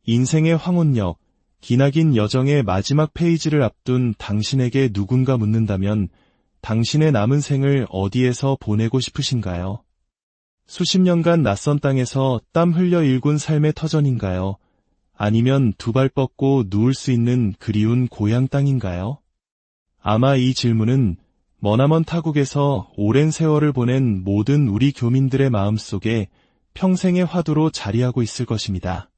인생의 황혼역, 기나긴 여정의 마지막 페이지를 앞둔 당신에게 누군가 묻는다면 당신의 남은 생을 어디에서 보내고 싶으신가요? 수십 년간 낯선 땅에서 땀 흘려 일군 삶의 터전인가요? 아니면 두 발 뻗고 누울 수 있는 그리운 고향 땅인가요? 아마 이 질문은 머나먼 타국에서 오랜 세월을 보낸 모든 우리 교민들의 마음속에 평생의 화두로 자리하고 있을 것입니다.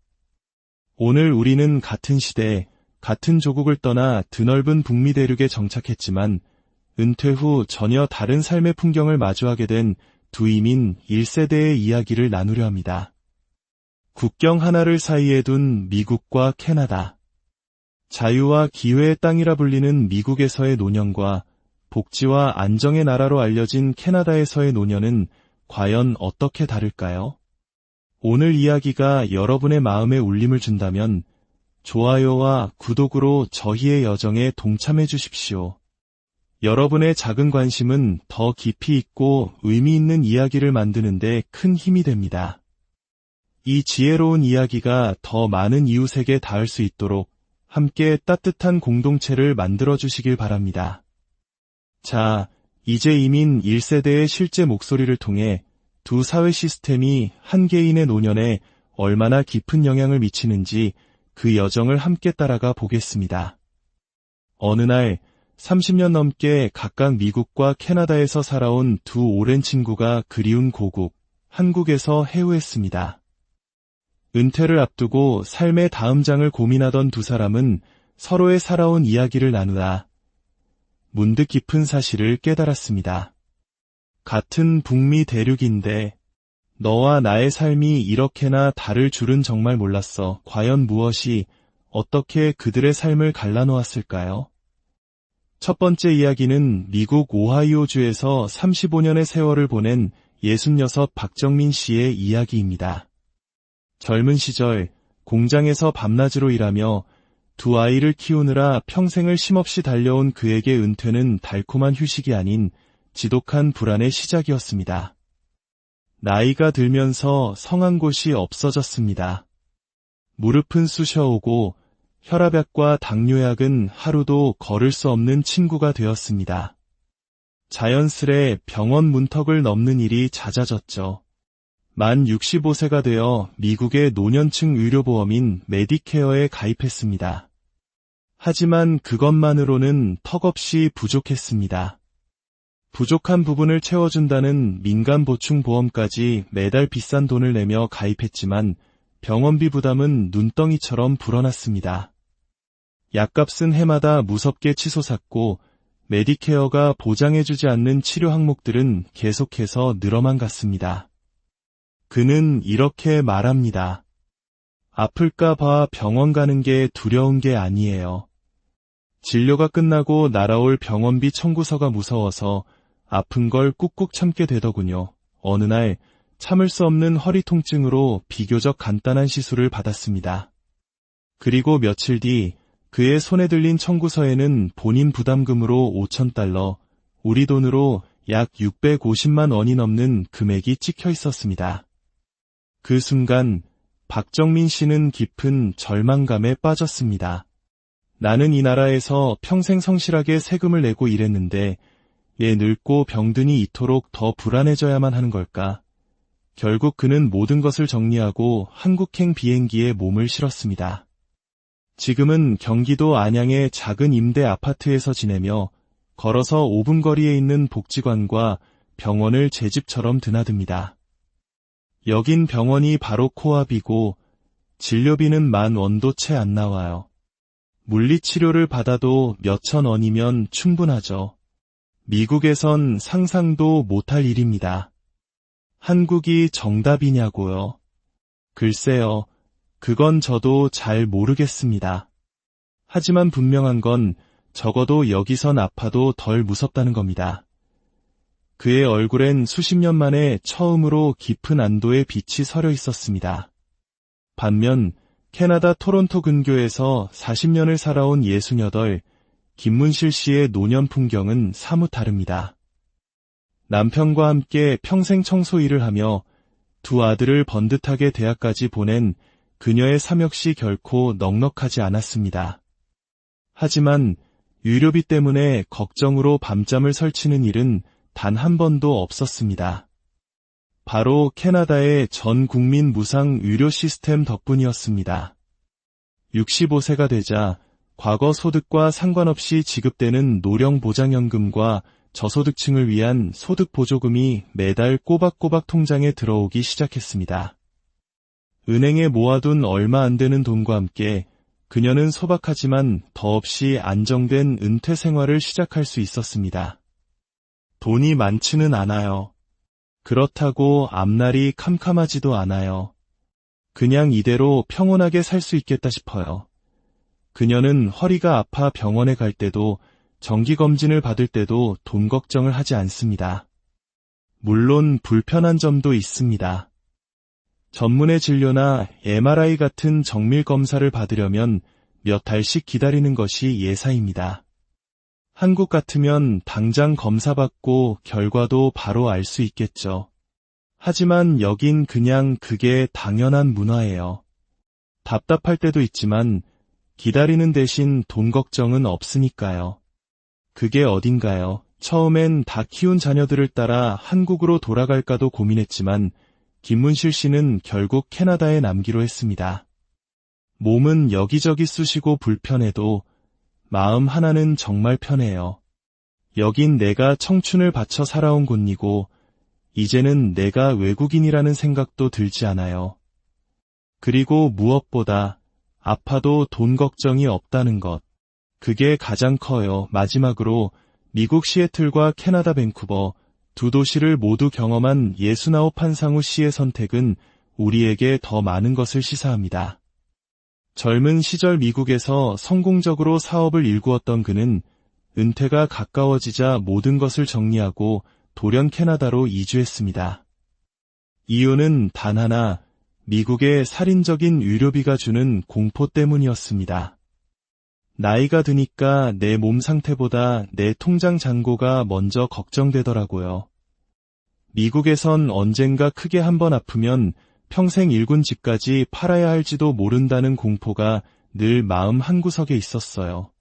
오늘 우리는 같은 시대, 같은 조국을 떠나 드넓은 북미 대륙에 정착했지만 은퇴 후 전혀 다른 삶의 풍경을 마주하게 된 두 이민 1세대의 이야기를 나누려 합니다. 국경 하나를 사이에 둔 미국과 캐나다. 자유와 기회의 땅이라 불리는 미국에서의 노년과 복지와 안정의 나라로 알려진 캐나다에서의 노년은 과연 어떻게 다를까요? 오늘 이야기가 여러분의 마음에 울림을 준다면 좋아요와 구독으로 저희의 여정에 동참해 주십시오. 여러분의 작은 관심은 더 깊이 있고 의미 있는 이야기를 만드는 데 큰 힘이 됩니다. 이 지혜로운 이야기가 더 많은 이웃에게 닿을 수 있도록 함께 따뜻한 공동체를 만들어 주시길 바랍니다. 자, 이제 이민 1세대의 실제 목소리를 통해 두 사회 시스템이 한 개인의 노년에 얼마나 깊은 영향을 미치는지 그 여정을 함께 따라가 보겠습니다. 어느 날 30년 넘게 각각 미국과 캐나다에서 살아온 두 오랜 친구가 그리운 고국, 한국에서 해우했습니다. 은퇴를 앞두고 삶의 다음 장을 고민하던 두 사람은 서로의 살아온 이야기를 나누다 문득 깊은 사실을 깨달았습니다. 같은 북미 대륙인데 너와 나의 삶이 이렇게나 다를 줄은 정말 몰랐어. 과연 무엇이 어떻게 그들의 삶을 갈라놓았을까요? 첫 번째 이야기는 미국 오하이오주에서 35년의 세월을 보낸 66 박정민 씨의 이야기입니다. 젊은 시절 공장에서 밤낮으로 일하며 두 아이를 키우느라 평생을 쉼없이 달려온 그에게 은퇴는 달콤한 휴식이 아닌 지독한 불안의 시작이었습니다. 나이가 들면서 성한 곳이 없어졌습니다. 무릎은 쑤셔오고 혈압약과 당뇨약은 하루도 걸을 수 없는 친구가 되었습니다. 자연스레 병원 문턱을 넘는 일이 잦아졌죠. 만 65세가 되어 미국의 노년층 의료보험인 메디케어에 가입했습니다. 하지만 그것만으로는 턱없이 부족했습니다. 부족한 부분을 채워준다는 민간보충보험까지 매달 비싼 돈을 내며 가입했지만 병원비 부담은 눈덩이처럼 불어났습니다. 약값은 해마다 무섭게 치솟았고 메디케어가 보장해주지 않는 치료 항목들은 계속해서 늘어만 갔습니다. 그는 이렇게 말합니다. 아플까 봐 병원 가는 게 두려운 게 아니에요. 진료가 끝나고 날아올 병원비 청구서가 무서워서 아픈 걸 꾹꾹 참게 되더군요. 어느 날 참을 수 없는 허리 통증으로 비교적 간단한 시술을 받았습니다. 그리고 며칠 뒤 그의 손에 들린 청구서에는 본인 부담금으로 $5,000, 우리 돈으로 약 650만 원이 넘는 금액이 찍혀 있었습니다. 그 순간 박정민 씨는 깊은 절망감에 빠졌습니다. 나는 이 나라에서 평생 성실하게 세금을 내고 일했는데 왜 늙고 병드니 이토록 더 불안해져야만 하는 걸까? 결국 그는 모든 것을 정리하고 한국행 비행기에 몸을 실었습니다. 지금은 경기도 안양의 작은 임대 아파트에서 지내며 걸어서 5분 거리에 있는 복지관과 병원을 제 집처럼 드나듭니다. 여긴 병원이 바로 코앞이고 진료비는 $10,000도 채 안 나와요. 물리치료를 받아도 몇천 원이면 충분하죠. 미국에선 상상도 못할 일입니다. 한국이 정답이냐고요? 글쎄요. 그건 저도 잘 모르겠습니다. 하지만 분명한 건 적어도 여기선 아파도 덜 무섭다는 겁니다. 그의 얼굴엔 수십 년 만에 처음으로 깊은 안도의 빛이 서려 있었습니다. 반면 캐나다 토론토 근교에서 40년을 살아온 68, 김문실 씨의 노년 풍경은 사뭇 다릅니다. 남편과 함께 평생 청소 일을 하며 두 아들을 번듯하게 대학까지 보낸 그녀의 삶 역시 결코 넉넉하지 않았습니다. 하지만 유료비 때문에 걱정으로 밤잠을 설치는 일은 단 한 번도 없었습니다. 바로 캐나다의 전 국민 무상 유료 시스템 덕분이었습니다. 65세가 되자 과거 소득과 상관없이 지급되는 노령보장연금과 저소득층을 위한 소득보조금이 매달 꼬박꼬박 통장에 들어오기 시작했습니다. 은행에 모아둔 얼마 안 되는 돈과 함께 그녀는 소박하지만 더없이 안정된 은퇴 생활을 시작할 수 있었습니다. 돈이 많지는 않아요. 그렇다고 앞날이 캄캄하지도 않아요. 그냥 이대로 평온하게 살 수 있겠다 싶어요. 그녀는 허리가 아파 병원에 갈 때도 정기검진을 받을 때도 돈 걱정을 하지 않습니다. 물론 불편한 점도 있습니다. 전문의 진료나 MRI 같은 정밀 검사를 받으려면 몇 달씩 기다리는 것이 예사입니다. 한국 같으면 당장 검사받고 결과도 바로 알 수 있겠죠. 하지만 여긴 그냥 그게 당연한 문화예요. 답답할 때도 있지만 기다리는 대신 돈 걱정은 없으니까요. 그게 어딘가요? 처음엔 다 키운 자녀들을 따라 한국으로 돌아갈까도 고민했지만 김문실 씨는 결국 캐나다에 남기로 했습니다. 몸은 여기저기 쑤시고 불편해도 마음 하나는 정말 편해요. 여긴 내가 청춘을 바쳐 살아온 곳이고 이제는 내가 외국인이라는 생각도 들지 않아요. 그리고 무엇보다 아파도 돈 걱정이 없다는 것. 그게 가장 커요. 마지막으로 미국 시애틀과 캐나다 밴쿠버 두 도시를 모두 경험한 69 한상우 씨의 선택은 우리에게 더 많은 것을 시사합니다. 젊은 시절 미국에서 성공적으로 사업을 일구었던 그는 은퇴가 가까워지자 모든 것을 정리하고 돌연 캐나다로 이주했습니다. 이유는 단 하나, 미국의 살인적인 유료비가 주는 공포 때문이었습니다. 나이가 드니까 내 몸 상태보다 내 통장 잔고가 먼저 걱정되더라고요. 미국에선 언젠가 크게 한번 아프면 평생 일군 집까지 팔아야 할지도 모른다는 공포가 늘 마음 한구석에 있었어요.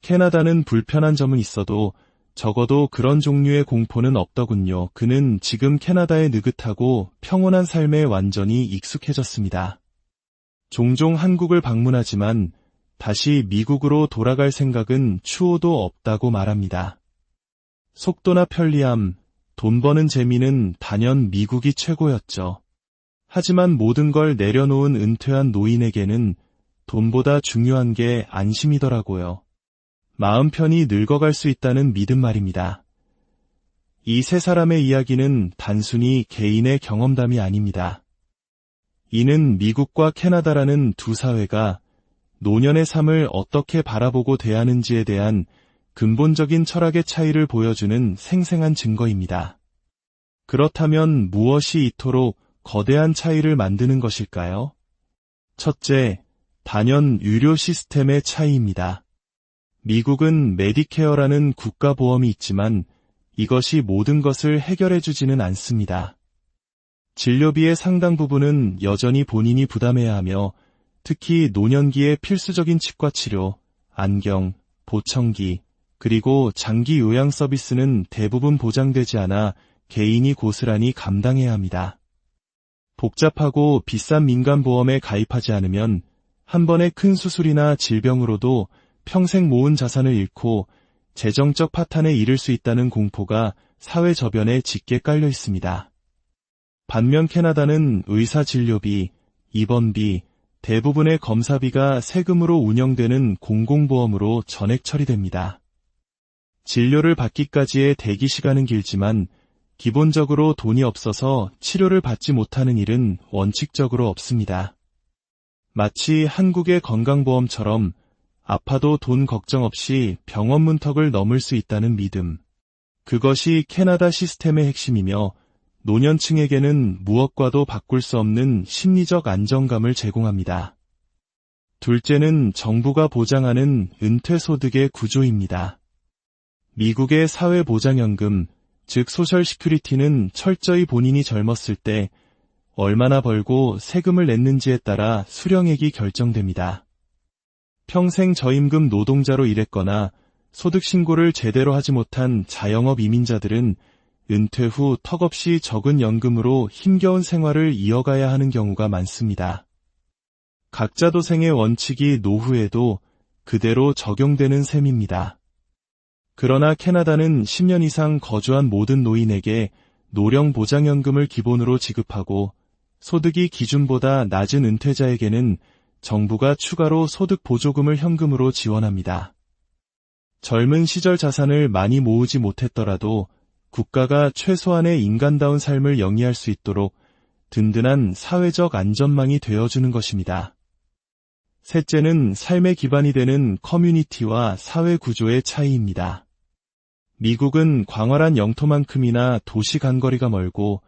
캐나다는 불편한 점은 있어도 적어도 그런 종류의 공포는 없더군요. 그는 지금 캐나다의 느긋하고 평온한 삶에 완전히 익숙해졌습니다. 종종 한국을 방문하지만 다시 미국으로 돌아갈 생각은 추호도 없다고 말합니다. 속도나 편리함, 돈 버는 재미는 단연 미국이 최고였죠. 하지만 모든 걸 내려놓은 은퇴한 노인에게는 돈보다 중요한 게 안심이더라고요. 마음 편히 늙어갈 수 있다는 믿음 말입니다. 이 세 사람의 이야기는 단순히 개인의 경험담이 아닙니다. 이는 미국과 캐나다라는 두 사회가 노년의 삶을 어떻게 바라보고 대하는지에 대한 근본적인 철학의 차이를 보여주는 생생한 증거입니다. 그렇다면 무엇이 이토록 거대한 차이를 만드는 것일까요? 첫째, 단연 유료 시스템의 차이입니다. 미국은 메디케어라는 국가보험이 있지만 이것이 모든 것을 해결해주지는 않습니다. 진료비의 상당 부분은 여전히 본인이 부담해야 하며 특히 노년기의 필수적인 치과치료, 안경, 보청기, 그리고 장기 요양 서비스는 대부분 보장되지 않아 개인이 고스란히 감당해야 합니다. 복잡하고 비싼 민간보험에 가입하지 않으면 한 번의 큰 수술이나 질병으로도 평생 모은 자산을 잃고 재정적 파탄에 이를 수 있다는 공포가 사회 저변에 짙게 깔려 있습니다. 반면 캐나다는 의사 진료비, 입원비, 대부분의 검사비가 세금으로 운영되는 공공보험으로 전액 처리됩니다. 진료를 받기까지의 대기 시간은 길지만 기본적으로 돈이 없어서 치료를 받지 못하는 일은 원칙적으로 없습니다. 마치 한국의 건강보험처럼 아파도 돈 걱정 없이 병원 문턱을 넘을 수 있다는 믿음. 그것이 캐나다 시스템의 핵심이며 노년층에게는 무엇과도 바꿀 수 없는 심리적 안정감을 제공합니다. 둘째는 정부가 보장하는 은퇴소득의 구조입니다. 미국의 사회보장연금, 즉 소셜 시큐리티는 철저히 본인이 젊었을 때 얼마나 벌고 세금을 냈는지에 따라 수령액이 결정됩니다. 평생 저임금 노동자로 일했거나 소득 신고를 제대로 하지 못한 자영업 이민자들은 은퇴 후 턱없이 적은 연금으로 힘겨운 생활을 이어가야 하는 경우가 많습니다. 각자 도생의 원칙이 노후에도 그대로 적용되는 셈입니다. 그러나 캐나다는 10년 이상 거주한 모든 노인에게 노령보장연금을 기본으로 지급하고 소득이 기준보다 낮은 은퇴자에게는 정부가 추가로 소득보조금을 현금으로 지원합니다. 젊은 시절 자산을 많이 모으지 못했더라도 국가가 최소한의 인간다운 삶을 영위할 수 있도록 든든한 사회적 안전망이 되어주는 것입니다. 셋째는 삶의 기반이 되는 커뮤니티와 사회 구조의 차이입니다. 미국은 광활한 영토만큼이나 도시 간거리가 멀고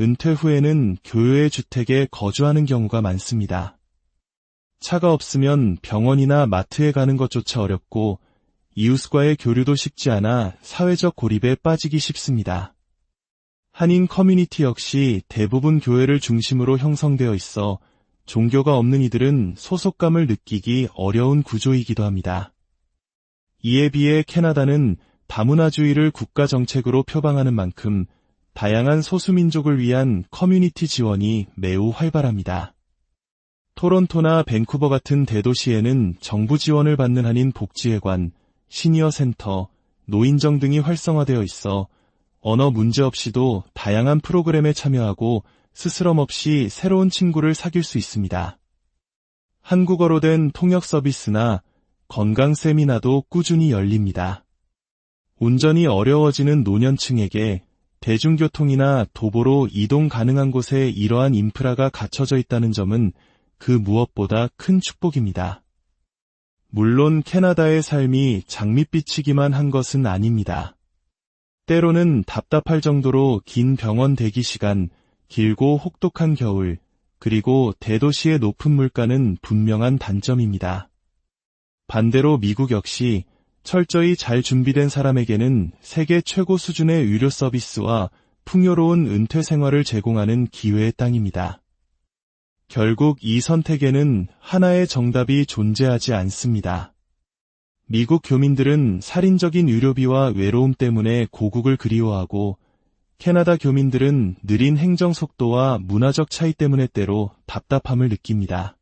은퇴 후에는 교외의 주택에 거주하는 경우가 많습니다. 차가 없으면 병원이나 마트에 가는 것조차 어렵고 이웃과의 교류도 쉽지 않아 사회적 고립에 빠지기 쉽습니다. 한인 커뮤니티 역시 대부분 교회를 중심으로 형성되어 있어 종교가 없는 이들은 소속감을 느끼기 어려운 구조이기도 합니다. 이에 비해 캐나다는 다문화주의를 국가정책으로 표방하는 만큼 다양한 소수민족을 위한 커뮤니티 지원이 매우 활발합니다. 토론토나 밴쿠버 같은 대도시에는 정부 지원을 받는 한인 복지회관, 시니어 센터, 노인정 등이 활성화되어 있어 언어 문제 없이도 다양한 프로그램에 참여하고 스스럼 없이 새로운 친구를 사귈 수 있습니다. 한국어로 된 통역 서비스나 건강 세미나도 꾸준히 열립니다. 운전이 어려워지는 노년층에게 대중교통이나 도보로 이동 가능한 곳에 이러한 인프라가 갖춰져 있다는 점은 그 무엇보다 큰 축복입니다. 물론 캐나다의 삶이 장밋빛이기만 한 것은 아닙니다. 때로는 답답할 정도로 긴 병원 대기 시간, 길고 혹독한 겨울, 그리고 대도시의 높은 물가는 분명한 단점입니다. 반대로 미국 역시 철저히 잘 준비된 사람에게는 세계 최고 수준의 의료 서비스와 풍요로운 은퇴 생활을 제공하는 기회의 땅입니다. 결국 이 선택에는 하나의 정답이 존재하지 않습니다. 미국 교민들은 살인적인 의료비와 외로움 때문에 고국을 그리워하고 캐나다 교민들은 느린 행정 속도와 문화적 차이 때문에 때로 답답함을 느낍니다.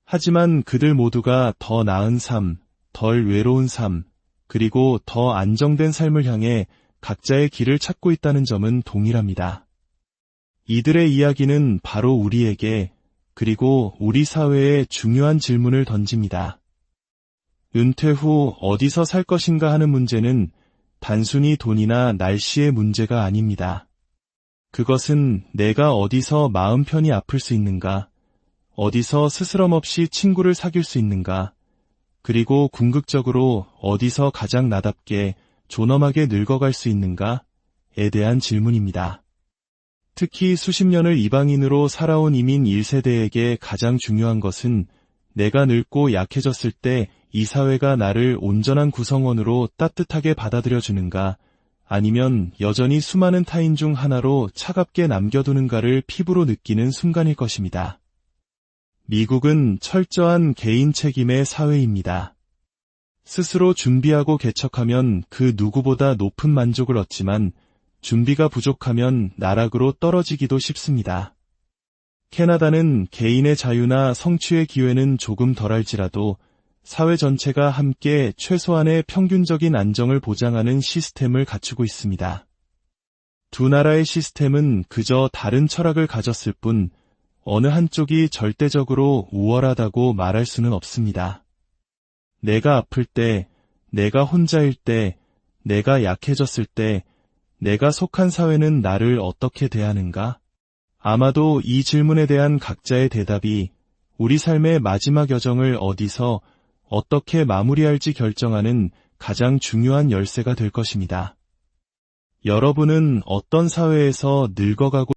하지만 그들 모두가 더 나은 삶, 덜 외로운 삶, 그리고 더 안정된 삶을 향해 각자의 길을 찾고 있다는 점은 동일합니다. 이들의 이야기는 바로 우리에게, 그리고 우리 사회에 중요한 질문을 던집니다. 은퇴 후 어디서 살 것인가 하는 문제는 단순히 돈이나 날씨의 문제가 아닙니다. 그것은 내가 어디서 마음 편히 아플 수 있는가, 어디서 스스럼 없이 친구를 사귈 수 있는가, 그리고 궁극적으로 어디서 가장 나답게 존엄하게 늙어갈 수 있는가에 대한 질문입니다. 특히 수십 년을 이방인으로 살아온 이민 1세대에게 가장 중요한 것은 내가 늙고 약해졌을 때 이 사회가 나를 온전한 구성원으로 따뜻하게 받아들여주는가, 아니면 여전히 수많은 타인 중 하나로 차갑게 남겨두는가를 피부로 느끼는 순간일 것입니다. 미국은 철저한 개인 책임의 사회입니다. 스스로 준비하고 개척하면 그 누구보다 높은 만족을 얻지만 준비가 부족하면 나락으로 떨어지기도 쉽습니다. 캐나다는 개인의 자유나 성취의 기회는 조금 덜할지라도 사회 전체가 함께 최소한의 평균적인 안정을 보장하는 시스템을 갖추고 있습니다. 두 나라의 시스템은 그저 다른 철학을 가졌을 뿐 어느 한쪽이 절대적으로 우월하다고 말할 수는 없습니다. 내가 아플 때, 내가 혼자일 때, 내가 약해졌을 때, 내가 속한 사회는 나를 어떻게 대하는가? 아마도 이 질문에 대한 각자의 대답이 우리 삶의 마지막 여정을 어디서 어떻게 마무리할지 결정하는 가장 중요한 열쇠가 될 것입니다. 여러분은 어떤 사회에서 늙어가고